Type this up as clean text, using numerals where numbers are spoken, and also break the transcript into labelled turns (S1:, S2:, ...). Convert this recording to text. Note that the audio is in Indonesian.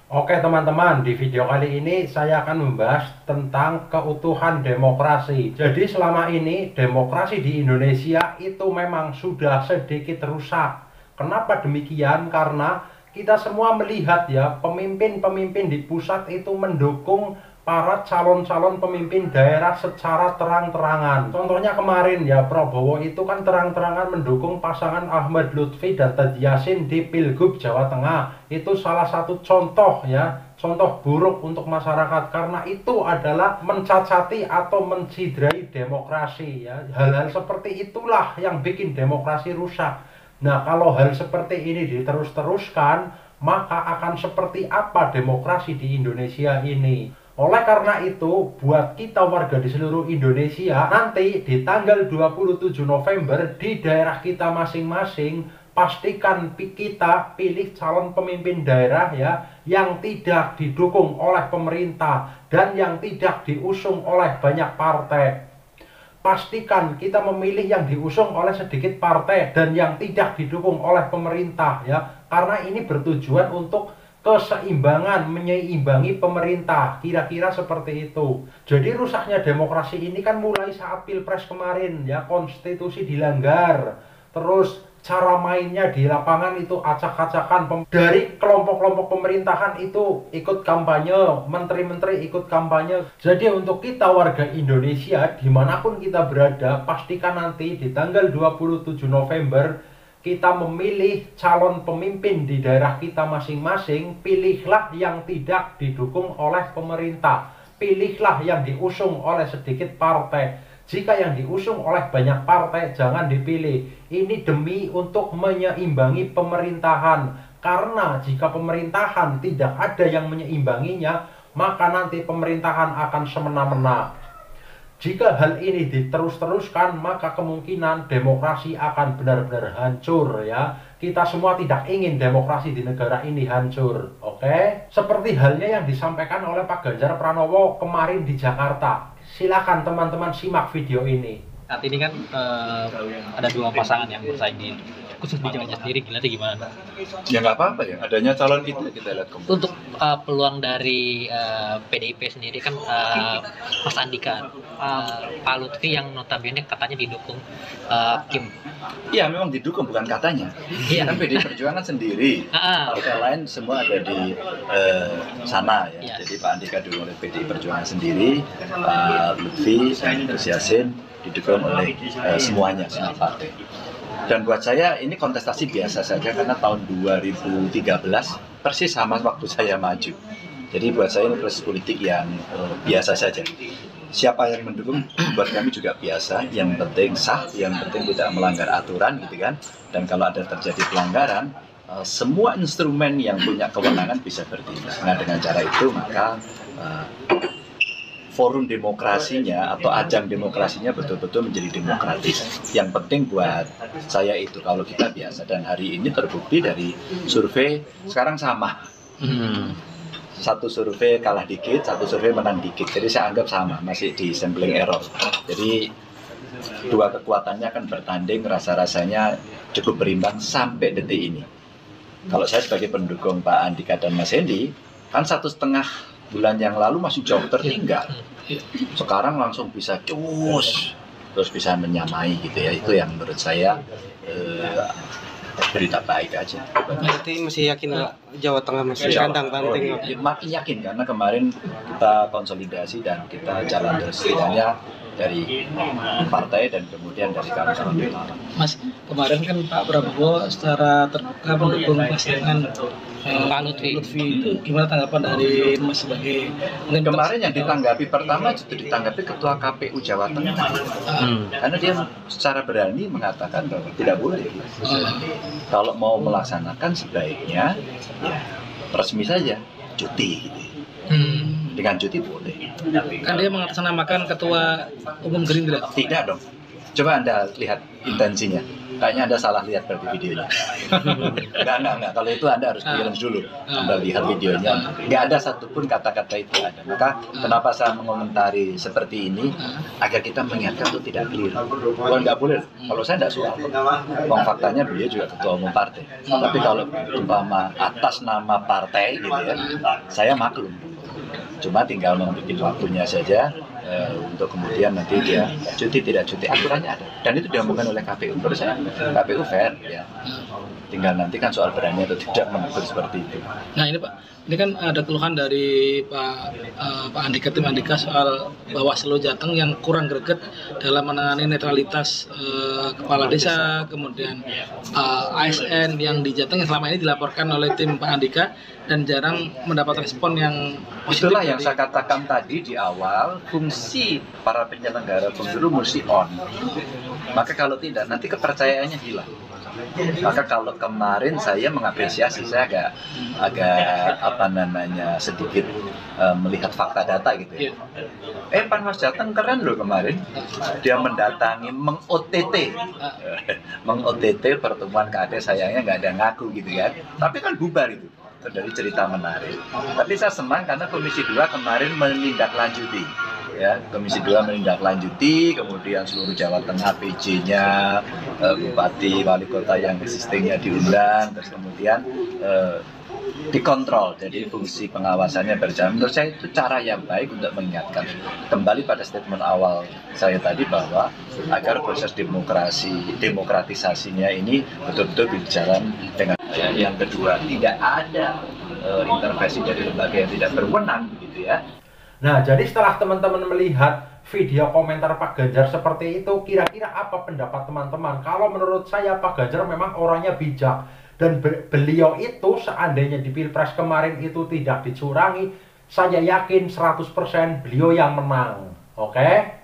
S1: Oke teman-teman, di video kali ini saya akan membahas tentang keutuhan demokrasi. Jadi selama ini demokrasi di Indonesia itu memang sudah sedikit rusak. Kenapa demikian? Karena kita semua melihat ya, pemimpin-pemimpin di pusat itu mendukung para calon-calon pemimpin daerah secara terang-terangan. Contohnya kemarin ya, Prabowo itu kan terang-terangan mendukung pasangan Ahmad Lutfi dan Teddy Yasin di Pilgub Jawa Tengah. Itu salah satu contoh ya, contoh buruk untuk masyarakat, karena itu adalah mencacati atau mencidrai demokrasi ya. Hal-hal seperti itulah yang bikin demokrasi rusak. Nah, kalau hal seperti ini diterus-teruskan, maka akan seperti apa demokrasi di Indonesia ini? Oleh karena itu, buat kita warga di seluruh Indonesia, nanti di tanggal 27 November di daerah kita masing-masing, pastikan kita pilih calon pemimpin daerah ya, yang tidak didukung oleh pemerintah dan yang tidak diusung oleh banyak partai. Pastikan kita memilih yang diusung oleh sedikit partai dan yang tidak didukung oleh pemerintah ya, karena ini bertujuan untuk keseimbangan, menyeimbangi pemerintah, kira-kira seperti itu. Jadi rusaknya demokrasi ini kan mulai saat pilpres kemarin ya, konstitusi dilanggar, terus cara mainnya di lapangan itu acak-acakan. Dari kelompok-kelompok pemerintahan itu ikut kampanye, menteri-menteri ikut kampanye. Jadi untuk kita warga Indonesia dimanapun kita berada, pastikan nanti di tanggal 27 November kita memilih calon pemimpin di daerah kita masing-masing. Pilihlah yang tidak didukung oleh pemerintah, pilihlah yang diusung oleh sedikit partai. Jika yang diusung oleh banyak partai, jangan dipilih. Ini demi untuk menyeimbangi pemerintahan. Karena jika pemerintahan tidak ada yang menyeimbanginya, maka nanti pemerintahan akan semena-mena. Jika hal ini diterus-teruskan, maka kemungkinan demokrasi akan benar-benar hancur ya. Kita semua tidak ingin demokrasi di negara ini hancur, oke? Seperti halnya yang disampaikan oleh Pak Ganjar Pranowo kemarin di Jakarta. Silakan teman-teman simak video ini.
S2: Saat ini kan ada dua pasangan yang bersaing khusus di Jawa sendiri, gimana?
S3: Ya nggak apa-apa ya, adanya calon kita lihat kompetisi.
S2: Untuk peluang dari PDIP sendiri kan Mas Andika, Pak Lutfi yang notabene katanya didukung Kim.
S3: Iya memang didukung, bukan katanya.
S2: Iya.
S3: Kan PDI Perjuangan sendiri, partai lain semua ada di sana ya.
S2: Yes.
S3: Jadi Pak Andika didukung oleh PDI Perjuangan sendiri, Pak Lutfi dan Gus Yassin didukung oleh semuanya, semua partai. Dan buat saya ini kontestasi biasa saja karena tahun 2013 persis sama waktu saya maju. Jadi buat saya ini proses politik yang biasa saja. Siapa yang mendukung buat kami juga biasa. Yang penting sah, yang penting tidak melanggar aturan gitu kan. Dan kalau ada terjadi pelanggaran, semua instrumen yang punya kewenangan bisa bertindak. Nah dengan cara itu maka forum demokrasinya atau ajang demokrasinya betul-betul menjadi demokratis. Yang penting buat saya itu kalau kita biasa, dan hari ini terbukti dari survei sekarang sama. Satu survei kalah dikit, satu survei menang dikit. Jadi saya anggap sama, masih di sampling error. Jadi dua kekuatannya akan bertanding, rasa-rasanya cukup berimbang sampai detik ini. Kalau saya sebagai pendukung Pak Andika dan Mas Hendy, kan 1,5 bulan yang lalu masih jauh tertinggal. Sekarang langsung bisa cus, terus bisa menyamai gitu ya. Itu yang menurut saya berita baik aja.
S4: Berarti masih yakin Jawa Tengah masih kandang banteng?
S3: Makin yakin karena kemarin kita konsolidasi dan kita jalan terus, setidaknya dari partai dan kemudian dari kawan-kawan utara.
S4: Mas, kemarin kan Pak Prabowo secara terbuka mendukung pasangan
S2: Pak Lutfi.
S4: Itu gimana tanggapan dari Mas sebagai
S3: Kemarin yang ditanggapi pertama justru ditanggapi Ketua KPU Jawa Tengah, karena dia secara berani mengatakan bahwa tidak boleh. Kalau mau melaksanakan sebaiknya ya resmi saja, cuti gitu. Dengan cuti boleh.
S4: Kan dia mengatasnamakan Ketua Umum Gerindra.
S3: Tidak dong. Coba Anda lihat intensinya. Kayaknya Anda salah lihat berarti videonya. Enggak. Kalau itu Anda harus clearance dulu. Anda lihat videonya. Nggak ada satupun kata-kata itu ada. Maka kenapa saya mengomentari seperti ini? Agar kita mengingatkan itu tidak keliru. Bukan nggak boleh. Kalau saya nggak suka. Wong faktanya beliau juga ketua umum partai. Tapi kalau umpama atas nama partai gitu ya, saya maklum. Cuma tinggal membuat waktunya saja. Untuk kemudian nanti dia cuti tidak cuti, aturannya ada dan itu diomongkan oleh KPU. Menurut saya KPU fair ya, tinggal nanti kan soal berani atau tidak mengatur seperti itu.
S4: Nah ini Pak, ini kan ada keluhan dari Pak Andika, tim Andika soal Bawaslu Jateng yang kurang greget dalam menangani netralitas kepala desa, kemudian ASN yang di Jateng yang selama ini dilaporkan oleh tim Pak Andika dan jarang mendapat respon yang positif.
S3: Itulah yang saya katakan tadi di awal, fungsi para penyelenggara pemilu mesti on. Maka kalau tidak, nanti kepercayaannya hilang. Maka kalau kemarin saya mengapresiasi, saya agak sedikit melihat fakta data gitu ya. Panwas Jateng keren loh kemarin, dia mendatangi meng-OTT pertemuan KD, sayangnya nggak ada ngaku gitu kan, tapi kan bubar itu dari cerita menarik. Tapi saya senang karena Komisi 2 kemarin menindaklanjuti. Ya, Komisi 2 menindaklanjuti, kemudian seluruh Jawa Tengah PJ-nya, bupati, wali kota yang existingnya diundang, terus kemudian dikontrol, jadi fungsi pengawasannya berjalan. Menurut saya itu cara yang baik untuk mengingatkan. Kembali pada statement awal saya tadi bahwa agar proses demokratisasinya ini betul-betul berjalan dengan. Yang kedua, tidak ada intervensi dari lembaga yang tidak berwenang, begitu ya.
S1: Nah, jadi setelah teman-teman melihat video komentar Pak Ganjar seperti itu, kira-kira apa pendapat teman-teman? Kalau menurut saya Pak Ganjar memang orangnya bijak, dan beliau itu seandainya di Pilpres kemarin itu tidak dicurangi, saya yakin 100% beliau yang menang. Oke?